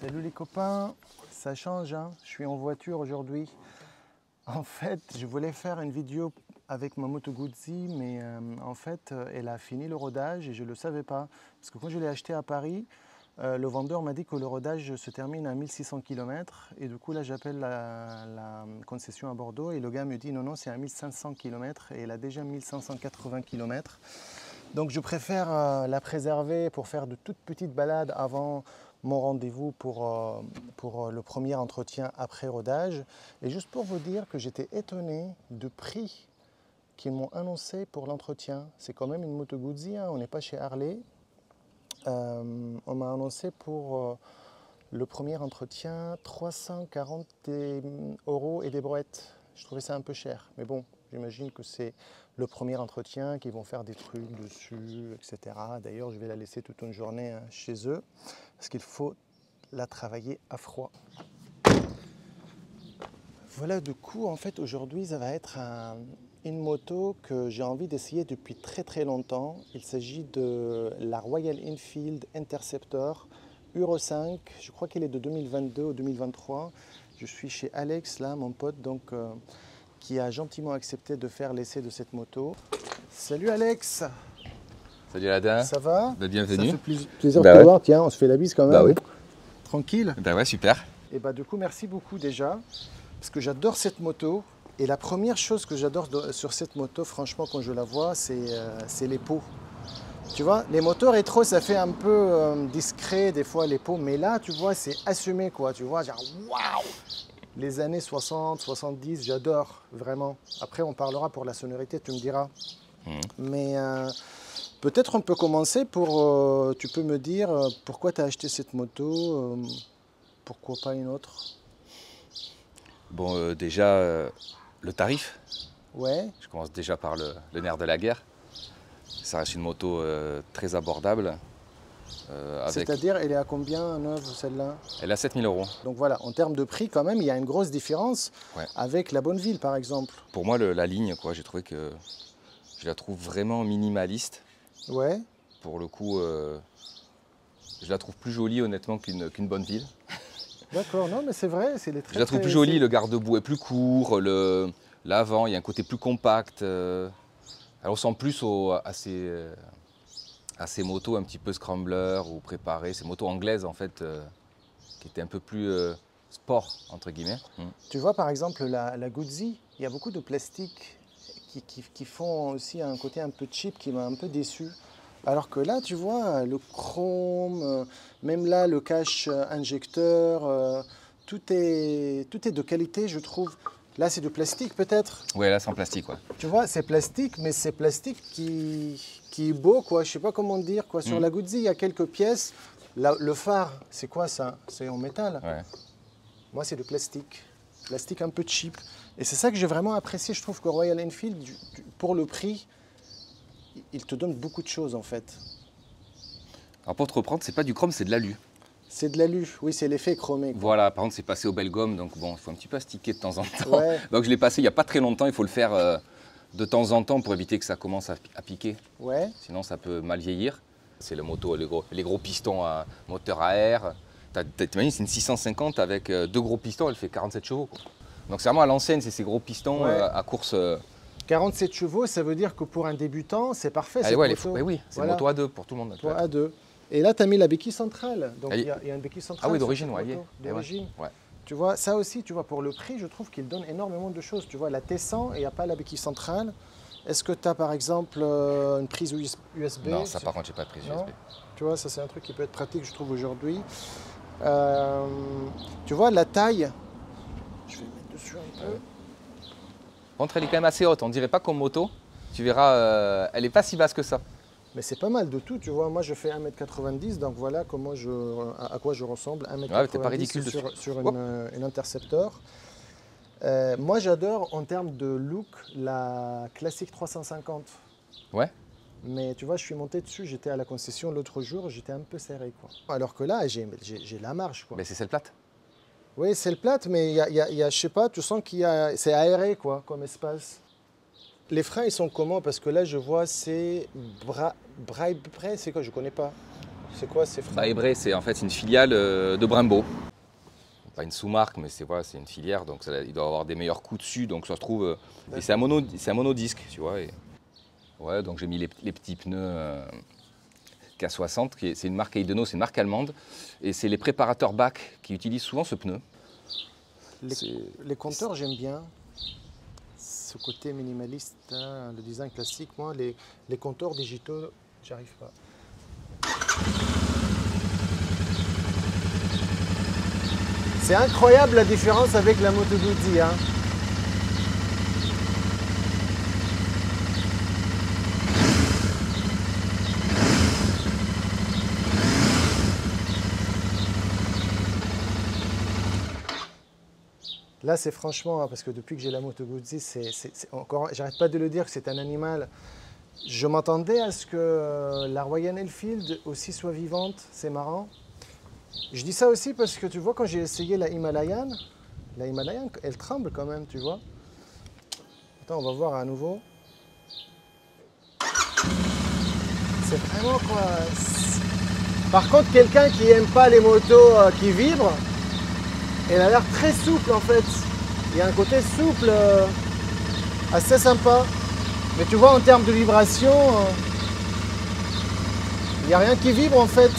Salut les copains, ça change, hein. Je suis en voiture aujourd'hui. En fait, je voulais faire une vidéo avec ma Moto Guzzi, mais en fait, elle a fini le rodage et je ne le savais pas. Parce que quand je l'ai acheté à Paris, le vendeur m'a dit que le rodage se termine à 1600 km. Et du coup, là, j'appelle la concession à Bordeaux et le gars me dit non, non, c'est à 1500 km et elle a déjà 1580 km. Donc, je préfère la préserver pour faire de toutes petites balades avant mon rendez-vous pour le premier entretien après rodage. Et juste pour vous dire que j'étais étonné du prix qu'ils m'ont annoncé pour l'entretien. C'est quand même une Moto Guzzi, hein, on n'est pas chez Harley. On m'a annoncé pour le premier entretien 340 € et des brouettes. Je trouvais ça un peu cher, mais bon, j'imagine que c'est le premier entretien, qu'ils vont faire des trucs dessus, etc. D'ailleurs, je vais la laisser toute une journée chez eux, parce qu'il faut la travailler à froid. Voilà, du coup, en fait, aujourd'hui, ça va être une moto que j'ai envie d'essayer depuis très très longtemps. Il s'agit de la Royal Enfield Interceptor Euro 5. Je crois qu'elle est de 2022 ou 2023. Je suis chez Alex, là, mon pote, donc, qui a gentiment accepté de faire l'essai de cette moto. Salut Alex! Salut Alain. Ça va? Bah, bienvenue. Ça fait plaisir de te voir. Tiens, on se fait la bise quand même. Bah oui. Tranquille? Bah ouais, super. Et bah du coup, merci beaucoup déjà, parce que j'adore cette moto. Et la première chose que j'adore sur cette moto, franchement, quand je la vois, c'est les pots. Tu vois, les motos rétro, ça fait un peu discret des fois les pots, mais là, tu vois, c'est assumé, quoi. Tu vois, genre, waouh! Les années 60, 70, j'adore, vraiment. Après, on parlera pour la sonorité, tu me diras. Mais peut-être on peut commencer pour, tu peux me dire pourquoi tu as acheté cette moto, pourquoi pas une autre? Bon, déjà, le tarif. Ouais, Je commence déjà par le nerf de la guerre. Ça reste une moto très abordable. c'est-à-dire, elle est à combien neuve celle-là? Elle a 7000 €. Donc voilà, en termes de prix, quand même, il y a une grosse différence Ouais. avec la Bonneville, par exemple. Pour moi, la ligne, quoi, j'ai trouvé que je la trouve vraiment minimaliste. Ouais, Pour le coup, je la trouve plus jolie, honnêtement, qu'une Bonneville. d'accord, non, mais c'est vrai, c'est les très. Je la trouve plus jolie, le garde-boue est plus court, l'avant, il y a un côté plus compact. Elle ressemble plus à ces motos un petit peu scrambler ou préparées, ces motos anglaises en fait, qui étaient un peu plus sport, entre guillemets. Tu vois, par exemple, la Guzzi, il y a beaucoup de plastique qui font aussi un côté un peu cheap qui m'a un peu déçu. Alors que là, tu vois, le chrome, même là, le cache injecteur, tout est de qualité, je trouve. Là, c'est de plastique peut-être. Ouais, là c'est en plastique, ouais. Tu vois, c'est plastique, mais c'est plastique qui est beau, quoi. Je sais pas comment dire, quoi. Sur la Guzzi, il y a quelques pièces. Le phare, c'est quoi ça? C'est en métal. Ouais. Moi, c'est de plastique. Plastique un peu cheap. Et c'est ça que j'ai vraiment apprécié. Je trouve que Royal Enfield, pour le prix, il te donne beaucoup de choses, en fait. Alors pour te reprendre, c'est pas du chrome, c'est de l'alu. C'est de l'alu. Oui, c'est l'effet chromé, quoi. Voilà, par contre c'est passé au bel gomme, donc bon, il faut un petit peu astiquer de temps en temps. Ouais. Donc je l'ai passé il n'y a pas très longtemps, il faut le faire de temps en temps pour éviter que ça commence à piquer. Ouais. Sinon ça peut mal vieillir. C'est le moto, les gros pistons à moteur à air. T'imagines, c'est une 650 avec deux gros pistons, elle fait 47 chevaux. Quoi. Donc c'est vraiment à l'ancienne, c'est ces gros pistons Ouais. à course. 47 chevaux, ça veut dire que pour un débutant, c'est parfait. Allez, cette ouais, moto. oui, c'est Voilà. une moto A2 pour tout le monde. Pour A2. Et là, tu as mis la béquille centrale. Donc, Elle il est- y a une béquille centrale. Ah oui, sur d'origine, cette ouais, moto. D'origine. Ouais. Tu vois, ça aussi, tu vois, pour le prix, je trouve qu'il donne énormément de choses. Tu vois, la T100, il n'y a pas la béquille centrale. Est-ce que tu as, par exemple, une prise USB? Non, ça par contre, j'ai pas de prise Non. USB. Tu vois, ça, c'est un truc qui peut être pratique, je trouve, aujourd'hui. Tu vois, la taille, je vais mettre dessus un peu. Par contre, elle est quand même assez haute, on dirait pas comme moto. Tu verras, elle est pas si basse que ça. Mais c'est pas mal de tout, tu vois. Moi, je fais 1m90, donc voilà comment à quoi je ressemble. 1m90 Ouais, t'es pas ridicule sur une Interceptor. Moi, j'adore, en termes de look, la classique 350. Ouais. Mais tu vois, je suis monté dessus, j'étais à la concession l'autre jour, j'étais un peu serré, quoi. Alors que là, j'ai la marge, quoi. Mais c'est celle plate. Oui, c'est le plate, mais il y a, je sais pas, tu sens c'est aéré, quoi, comme espace. Les freins, ils sont comment? Parce que là, je vois, c'est Braybre, c'est quoi? Je connais pas. C'est quoi ces freins? Bah, Ebrée, c'est en fait une filiale de Brembo. Pas une sous-marque, mais c'est voilà, une filière, donc il doit avoir des meilleurs coups dessus, donc ça se trouve. Et c'est un monodisque, tu vois. Et, ouais, donc j'ai mis les petits pneus K60, c'est une marque Eideno, c'est une marque allemande, et c'est les préparateurs BAC qui utilisent souvent ce pneu. Les compteurs, j'aime bien ce côté minimaliste, hein, le design classique. Moi, les compteurs digitaux, j'arrive pas. C'est incroyable la différence avec la Moto Guzzi, hein. Là, c'est franchement, parce que depuis que j'ai la Moto Guzzi, encore, j'arrête pas de le dire que c'est un animal. Je m'attendais à ce que la Royal Enfield aussi soit vivante, c'est marrant. Je dis ça aussi parce que tu vois, quand j'ai essayé la Himalayan, elle tremble quand même, tu vois. Attends, on va voir à nouveau. C'est vraiment quoi. Par contre, quelqu'un qui aime pas les motos qui vibrent, elle a l'air très souple en fait. Il y a un côté souple assez sympa. Mais tu vois, en termes de vibration, il n'y a rien qui vibre en fait.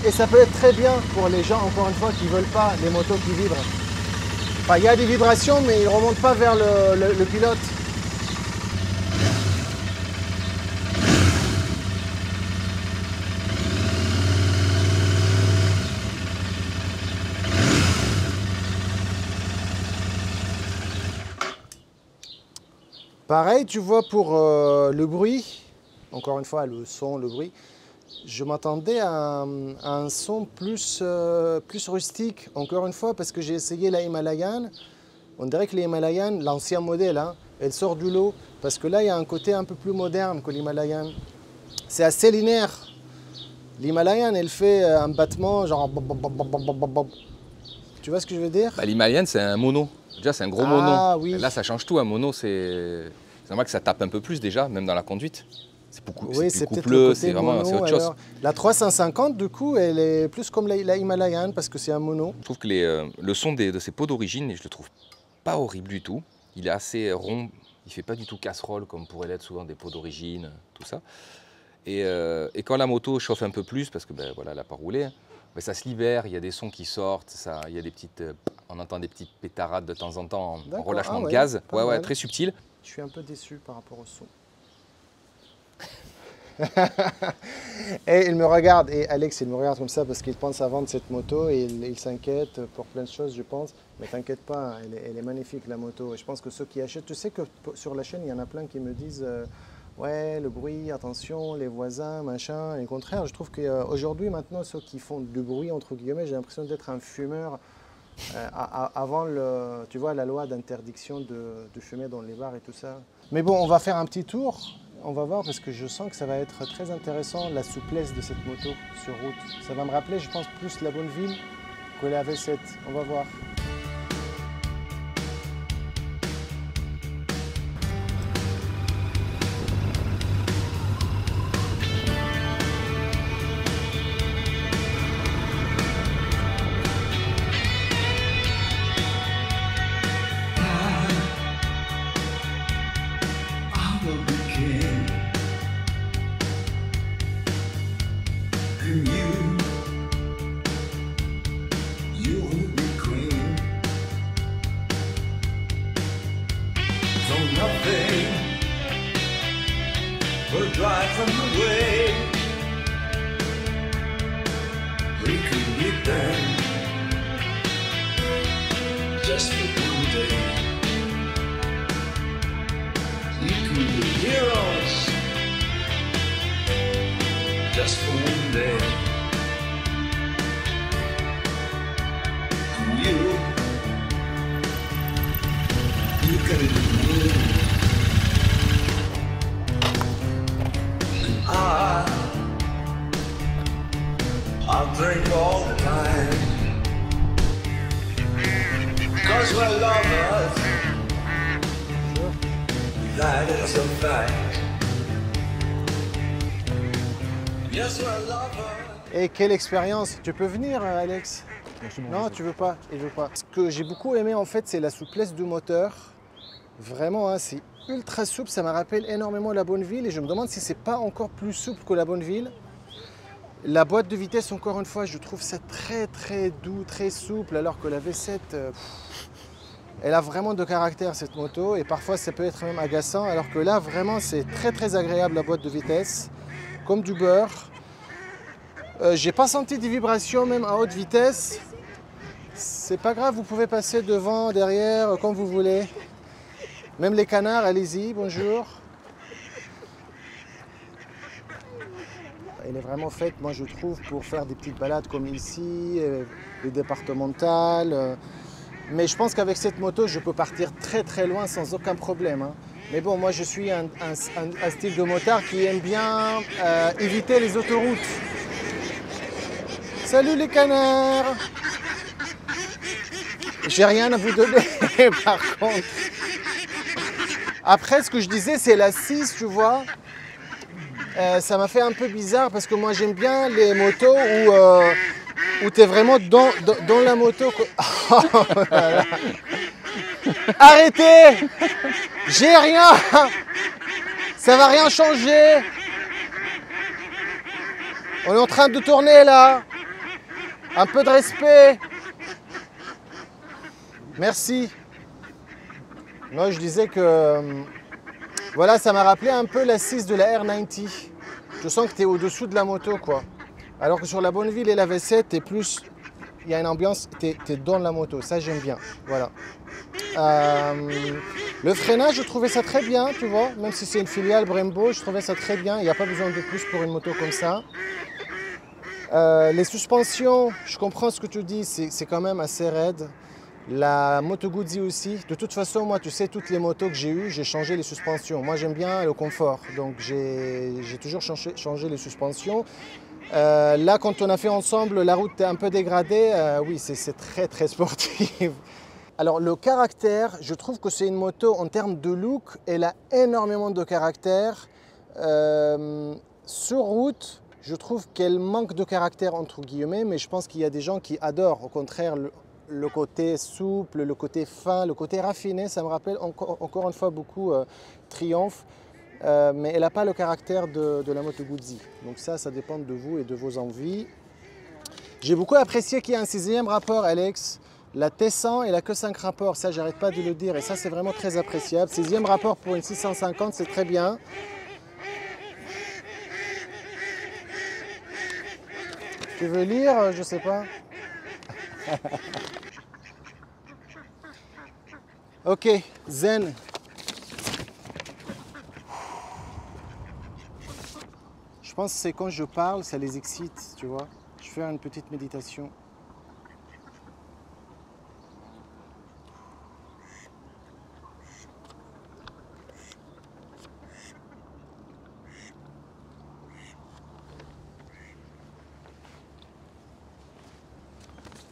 Et ça peut être très bien pour les gens, encore une fois, qui ne veulent pas les motos qui vibrent. Enfin, il y a des vibrations, mais ils ne remontent pas vers le pilote. Pareil, tu vois, pour le bruit, encore une fois, le son, le bruit, je m'attendais à un son plus rustique, encore une fois, parce que j'ai essayé la Himalayan. On dirait que les Himalayan, l'ancien modèle, hein, elle sort du lot, parce que là, il y a un côté un peu plus moderne que l'Himalayan. C'est assez linéaire. L'Himalayan, elle fait un battement genre... Tu vois ce que je veux dire? Bah, l'Himalayan, c'est un mono. Déjà, c'est un gros mono. Oui. Et là, ça change tout. Un mono, c'est normal que ça tape un peu plus déjà, même dans la conduite. C'est beaucoup oui, plus coupleux, c'est vraiment autre chose. Alors, la 350, du coup, elle est plus comme la Himalayan parce que c'est un mono. Je trouve que le son de ces pots d'origine, je le trouve pas horrible du tout. Il est assez rond, il fait pas du tout casserole comme pourrait l'être souvent des pots d'origine, tout ça. Et quand la moto chauffe un peu plus, parce que ben, voilà, elle n'a pas roulé, ben, ça se libère, il y a des sons qui sortent, il y a des petites, on entend des petites pétarades de temps en temps en relâchement de gaz. Ouais, très subtil. Je suis un peu déçu par rapport au son. Et il me regarde, et Alex il me regarde comme ça parce qu'il pense à vendre cette moto et il s'inquiète pour plein de choses je pense. Mais t'inquiète pas, elle est magnifique la moto. Et je pense que ceux qui achètent, tu sais que sur la chaîne il y en a plein qui me disent ouais le bruit, attention, les voisins, machin. Et au contraire, je trouve qu'aujourd'hui maintenant ceux qui font du bruit entre guillemets, j'ai l'impression d'être un fumeur. Avant tu vois, la loi d'interdiction de fumer dans les bars et tout ça. Mais bon, on va faire un petit tour. On va voir parce que je sens que ça va être très intéressant la souplesse de cette moto sur route. Ça va me rappeler, je pense, plus la Bonneville que la V7. On va voir. I'll drink all the time, 'cause we're lovers, that is a fact. Yes, we're lovers. Et quelle expérience! Tu peux venir, Alex? Non, tu veux pas, il veut pas. Ce que j'ai beaucoup aimé en fait, c'est la souplesse du moteur. Vraiment, hein, c'est ultra souple, ça me rappelle énormément la Bonneville et je me demande si c'est pas encore plus souple que la Bonneville. La boîte de vitesse, encore une fois, je trouve ça très très doux, très souple, alors que la V7, elle a vraiment de caractère cette moto et parfois ça peut être même agaçant, alors que là vraiment c'est très très agréable la boîte de vitesse, comme du beurre. J'ai pas senti des vibrations même à haute vitesse. C'est pas grave, vous pouvez passer devant, derrière, comme vous voulez. Même les canards, allez-y, bonjour. Elle est vraiment faite, moi je trouve, pour faire des petites balades comme ici, les départementales. Mais je pense qu'avec cette moto, je peux partir très très loin sans aucun problème, hein. Mais bon, moi je suis un style de motard qui aime bien éviter les autoroutes. Salut les canards! J'ai rien à vous donner par contre. Après, ce que je disais, c'est l'assise, tu vois. Ça m'a fait un peu bizarre parce que moi j'aime bien les motos où tu es vraiment dans la moto. Oh là là. Arrêtez! J'ai rien! Ça va rien changer! On est en train de tourner là! Un peu de respect! Merci! Moi je disais que voilà, ça m'a rappelé un peu l'assise de la R90. Je sens que tu es au-dessous de la moto, quoi. Alors que sur la Bonneville et la V7, t'es plus... Il y a une ambiance, tu es dans la moto. Ça, j'aime bien. Voilà. Le freinage, je trouvais ça très bien, tu vois. Même si c'est une filiale Brembo, je trouvais ça très bien. Il n'y a pas besoin de plus pour une moto comme ça. Les suspensions, je comprends ce que tu dis, c'est quand même assez raide. La Moto Guzzi aussi. De toute façon, moi, tu sais, toutes les motos que j'ai eues, j'ai changé les suspensions. Moi, j'aime bien le confort, donc j'ai toujours changé les suspensions. Là, quand on a fait ensemble, la route est un peu dégradée. Oui, c'est très, très sportif. Alors, le caractère, je trouve que c'est une moto, en termes de look, elle a énormément de caractère. Sur route, je trouve qu'elle manque de caractère, entre guillemets, mais je pense qu'il y a des gens qui adorent, au contraire, le côté souple, le côté fin, le côté raffiné. Ça me rappelle encore une fois beaucoup Triumph, mais elle n'a pas le caractère de la Moto Guzzi. Donc ça dépend de vous et de vos envies. J'ai beaucoup apprécié qu'il y ait un 6e rapport, Alex. La T100 et la que 5 rapports, ça j'arrête pas de le dire et ça c'est vraiment très appréciable. 6e rapport pour une 650, c'est très bien. Tu veux lire? Je sais pas. Ok, zen. Je pense que c'est quand je parle, ça les excite, tu vois. Je fais une petite méditation.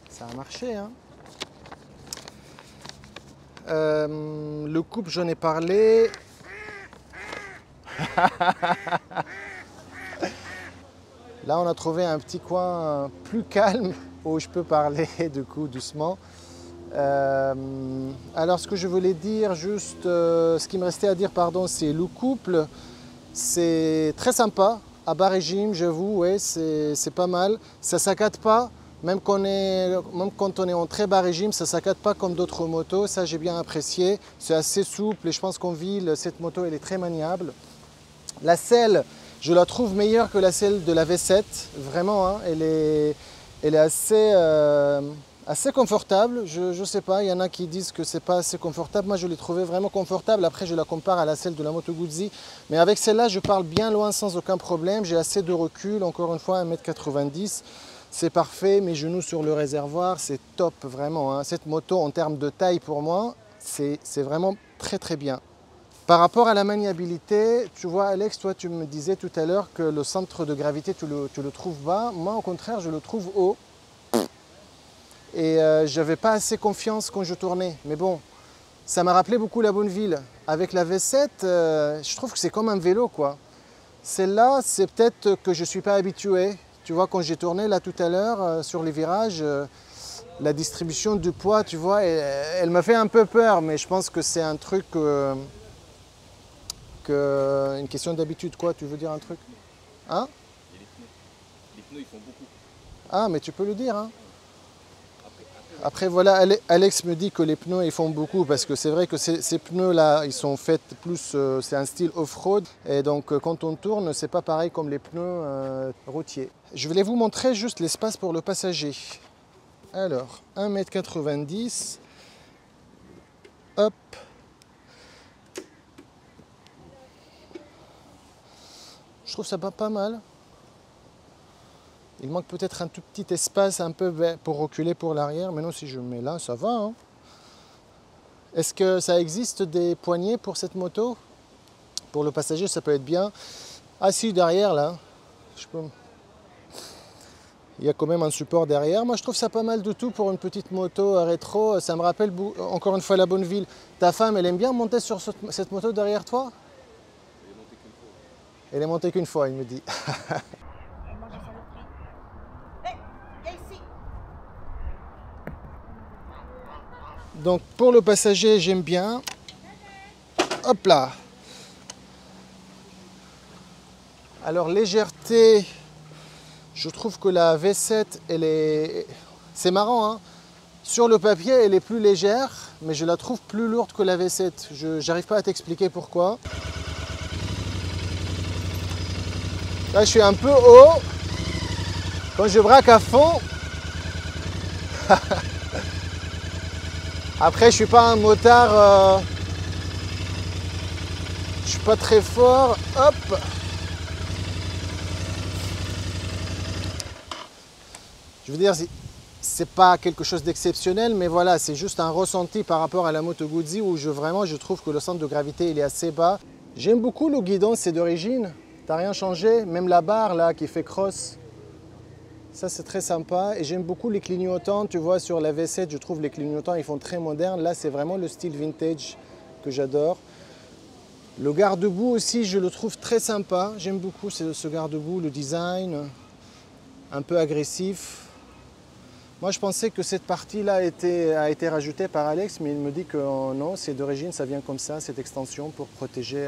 Ça a marché, hein. Le couple, j'en ai parlé. Là, on a trouvé un petit coin plus calme où je peux parler du coup doucement. Alors, ce que je voulais dire, juste ce qui me restait à dire, pardon, c'est le couple. C'est très sympa, à bas régime, j'avoue, ouais, c'est pas mal. Ça saccade pas. Même quand on est en très bas régime, ça ne saccade pas comme d'autres motos. Ça, j'ai bien apprécié. C'est assez souple et je pense qu'en ville, cette moto, elle est très maniable. La selle, je la trouve meilleure que la selle de la V7. Vraiment, hein, elle est assez confortable. Je ne sais pas, il y en a qui disent que ce n'est pas assez confortable. Moi, je l'ai trouvée vraiment confortable. Après, je la compare à la selle de la Moto Guzzi. Mais avec celle-là, je parle bien loin sans aucun problème. J'ai assez de recul, encore une fois, 1,90 m. C'est parfait, mes genoux sur le réservoir, c'est top vraiment, hein. Cette moto en termes de taille pour moi, c'est vraiment très très bien. Par rapport à la maniabilité, tu vois Alex, toi tu me disais tout à l'heure que le centre de gravité tu le trouves bas. Moi au contraire je le trouve haut. Et j'avais pas assez confiance quand je tournais. Mais bon, ça m'a rappelé beaucoup la Bonneville. Avec la V7, je trouve que c'est comme un vélo quoi. Celle-là, c'est peut-être que je ne suis pas habitué. Tu vois, quand j'ai tourné là tout à l'heure sur les virages, la distribution du poids, tu vois, elle m'a fait un peu peur, mais je pense que c'est un truc, une question d'habitude, quoi. Tu veux dire un truc? Hein? Les pneus, ils font beaucoup. Ah, mais tu peux le dire, hein? Après, voilà, Alex me dit que les pneus, ils font beaucoup parce que c'est vrai que ces pneus-là, ils sont faits plus, c'est un style off-road. Et donc, quand on tourne, c'est pas pareil comme les pneus routiers. Je voulais vous montrer juste l'espace pour le passager. Alors, 1,90 m. Hop. Je trouve ça pas mal. Il manque peut-être un tout petit espace un peu pour reculer pour l'arrière. Mais non, si je me mets là, ça va. Hein. Est-ce que ça existe des poignées pour cette moto? Pour le passager, ça peut être bien. Assis derrière, là. Il y a quand même un support derrière. Moi, je trouve ça pas mal du tout pour une petite moto rétro. Ça me rappelle encore une fois la Bonneville. Ta femme, elle aime bien monter sur cette moto derrière toi? Elle est montée qu'une fois, il me dit. Donc pour le passager, j'aime bien. Hop là. Alors légèreté, je trouve que la V7, elle est... C'est marrant, hein. Sur le papier, elle est plus légère, mais je la trouve plus lourde que la V7. Je n'arrive pas à t'expliquer pourquoi. Là, je suis un peu haut. Quand je braque à fond... Après, je suis pas un motard, je suis pas très fort. Hop. Je veux dire, c'est pas quelque chose d'exceptionnel, mais voilà, c'est juste un ressenti par rapport à la Moto Guzzi où vraiment je trouve que le centre de gravité il est assez bas. J'aime beaucoup le guidon, c'est d'origine. T'as rien changé, même la barre là qui fait cross. Ça, c'est très sympa et j'aime beaucoup les clignotants. Tu vois, sur la V7, je trouve les clignotants, ils font très modernes. Là, c'est vraiment le style vintage que j'adore. Le garde-boue aussi, je le trouve très sympa. J'aime beaucoup ce garde-boue, le design, un peu agressif. Moi, je pensais que cette partie-là a été rajoutée par Alex, mais il me dit que non, c'est d'origine, ça vient comme ça, cette extension pour protéger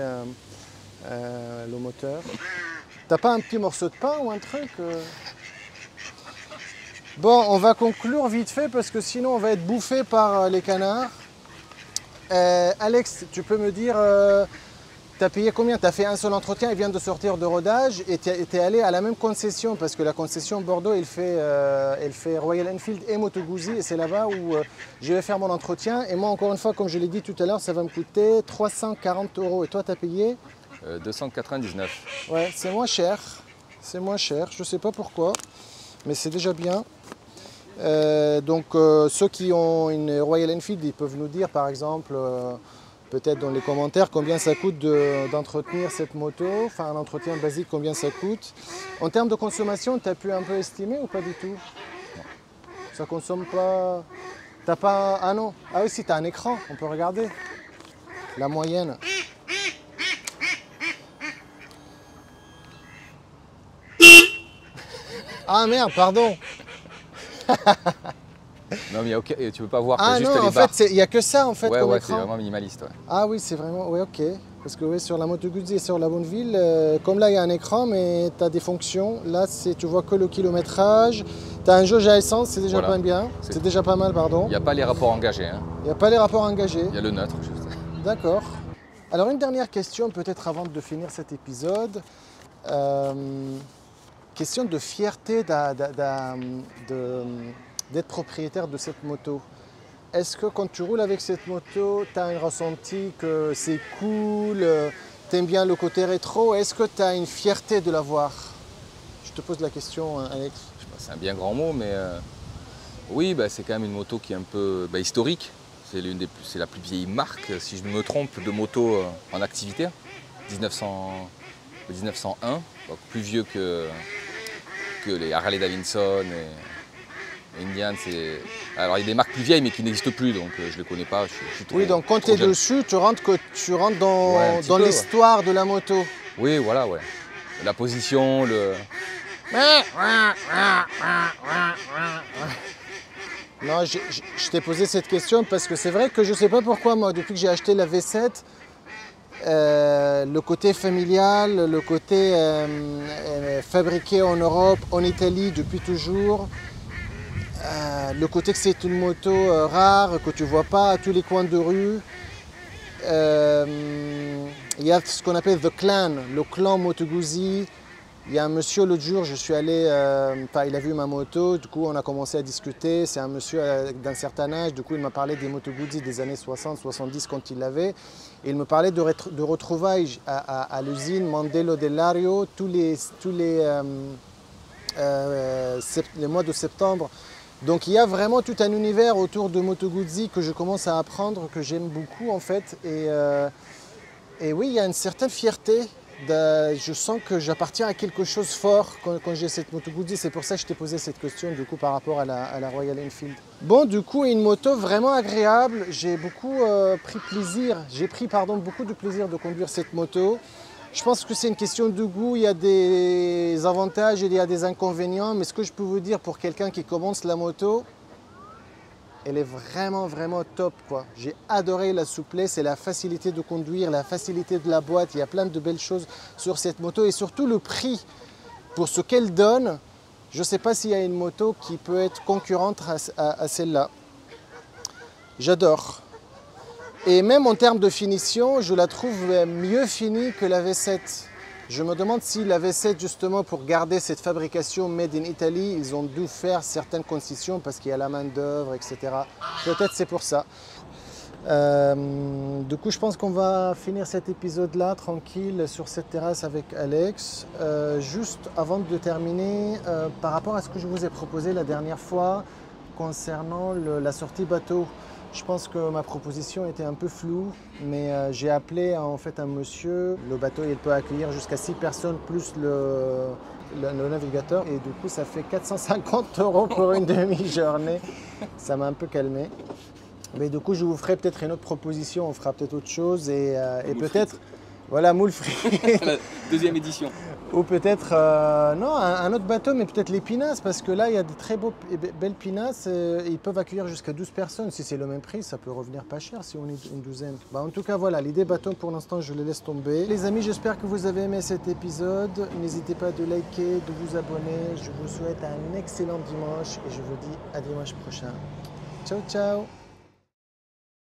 le moteur. T'as pas un petit morceau de pain ou un truc Bon, on va conclure vite fait parce que sinon on va être bouffé par les canards. Alex, tu peux me dire, tu as payé combien? Tu as fait un seul entretien, il vient de sortir de rodage et tu es allé à la même concession parce que la concession Bordeaux, elle fait Royal Enfield et Moto Guzzi et c'est là-bas où je vais faire mon entretien. Et moi, encore une fois, comme je l'ai dit tout à l'heure, ça va me coûter 340 €. Et toi, tu as payé 299. Ouais, c'est moins cher. C'est moins cher, je ne sais pas pourquoi, mais c'est déjà bien. Donc ceux qui ont une Royal Enfield, ils peuvent nous dire par exemple, peut-être dans les commentaires, combien ça coûte d'entretenir cette moto, enfin un entretien basique, combien ça coûte. En termes de consommation, tu as pu un peu estimer ou pas du tout? Ça consomme pas... T'as pas... Ah non, ah oui si, tu as un écran, on peut regarder la moyenne. Ah merde, pardon. Non, mais tu peux pas voir, Ah juste non, les en barres. fait, il n'y a que ça en fait Ouais, comme ouais, c'est écran. vraiment minimaliste. Ouais. Ah oui, c'est vraiment, oui, ok. Parce que oui, sur la Moto Guzzi et sur la Bonneville, comme là il y a un écran, mais tu as des fonctions. Là, tu vois que le kilométrage. Tu as un jauge à essence, c'est déjà Voilà. pas bien. C'est déjà pas mal, pardon. Il n'y a pas les rapports engagés. Hein. Il n'y a pas les rapports engagés. Il y a le neutre, juste. D'accord. Alors une dernière question, peut-être avant de finir cet épisode. Question de fierté d'être propriétaire de cette moto. Est-ce que quand tu roules avec cette moto, tu as un ressenti que c'est cool, tu aimes bien le côté rétro? Est-ce que tu as une fierté de l'avoir? Je te pose la question, Alex. C'est un bien grand mot, mais oui, c'est quand même une moto qui est un peu historique. C'est la plus vieille marque, si je ne me trompe, de moto en activité. 1901, donc plus vieux que les Harley Davidson et Indian. Alors il y a des marques plus vieilles mais qui n'existent plus, donc je ne les connais pas. Je suis Oui, donc quand tu es dessus, tu rentres dans l'histoire de la moto. Oui, voilà, ouais. la position, le... Non, je t'ai posé cette question parce que c'est vrai que je ne sais pas pourquoi, moi, depuis que j'ai acheté la V7, le côté familial, le côté fabriqué en Europe, en Italie depuis toujours, le côté que c'est une moto rare, que tu ne vois pas à tous les coins de rue. Il y a ce qu'on appelle the clan, le clan Moto Guzzi. Il y a un monsieur l'autre jour, je suis allé, il a vu ma moto, du coup on a commencé à discuter. C'est un monsieur d'un certain âge, du coup il m'a parlé des Moto Guzzi des années 60-70 quand il l'avait. Et il me parlait de retrouvailles à l'usine Mandello del Lario tous les mois de septembre. Donc il y a vraiment tout un univers autour de Moto Guzzi que je commence à apprendre, que j'aime beaucoup en fait. Et oui, il y a une certaine fierté. Je sens que j'appartiens à quelque chose fort quand j'ai cette Moto Guzzi. C'est pour ça que je t'ai posé cette question du coup par rapport à la Royal Enfield. Bon, du coup, une moto vraiment agréable. J'ai beaucoup pris beaucoup de plaisir de conduire cette moto. Je pense que c'est une question de goût. Il y a des avantages et il y a des inconvénients. Mais ce que je peux vous dire pour quelqu'un qui commence la moto, elle est vraiment, vraiment top, quoi. J'ai adoré la souplesse et la facilité de conduire, la facilité de la boîte. Il y a plein de belles choses sur cette moto et surtout le prix pour ce qu'elle donne. Je ne sais pas s'il y a une moto qui peut être concurrente à celle-là. J'adore. Et même en termes de finition, je la trouve mieux finie que la V7. Je me demande si la V7, justement, pour garder cette fabrication made in Italy, ils ont dû faire certaines concessions parce qu'il y a la main d'œuvre, etc. Peut-être c'est pour ça. Du coup, je pense qu'on va finir cet épisode-là tranquille sur cette terrasse avec Alex. Juste avant de terminer, par rapport à ce que je vous ai proposé la dernière fois concernant la sortie bateau. Je pense que ma proposition était un peu floue, mais j'ai appelé en fait un monsieur. Le bateau il peut accueillir jusqu'à 6 personnes plus le navigateur. Et du coup, ça fait 450 € pour une demi-journée. Ça m'a un peu calmé. Mais du coup, je vous ferai peut-être une autre proposition. On fera peut-être autre chose. Et peut-être, voilà, moule frites. La deuxième édition. Ou peut-être, non, un autre bateau, mais peut-être les pinasses, parce que là, il y a des très belles pinasses. Ils peuvent accueillir jusqu'à 12 personnes. Si c'est le même prix, ça peut revenir pas cher si on est une douzaine. En tout cas, voilà, l'idée bateau, pour l'instant, je les laisse tomber. Les amis, j'espère que vous avez aimé cet épisode. N'hésitez pas de liker, de vous abonner. Je vous souhaite un excellent dimanche et je vous dis à dimanche prochain. Ciao, ciao!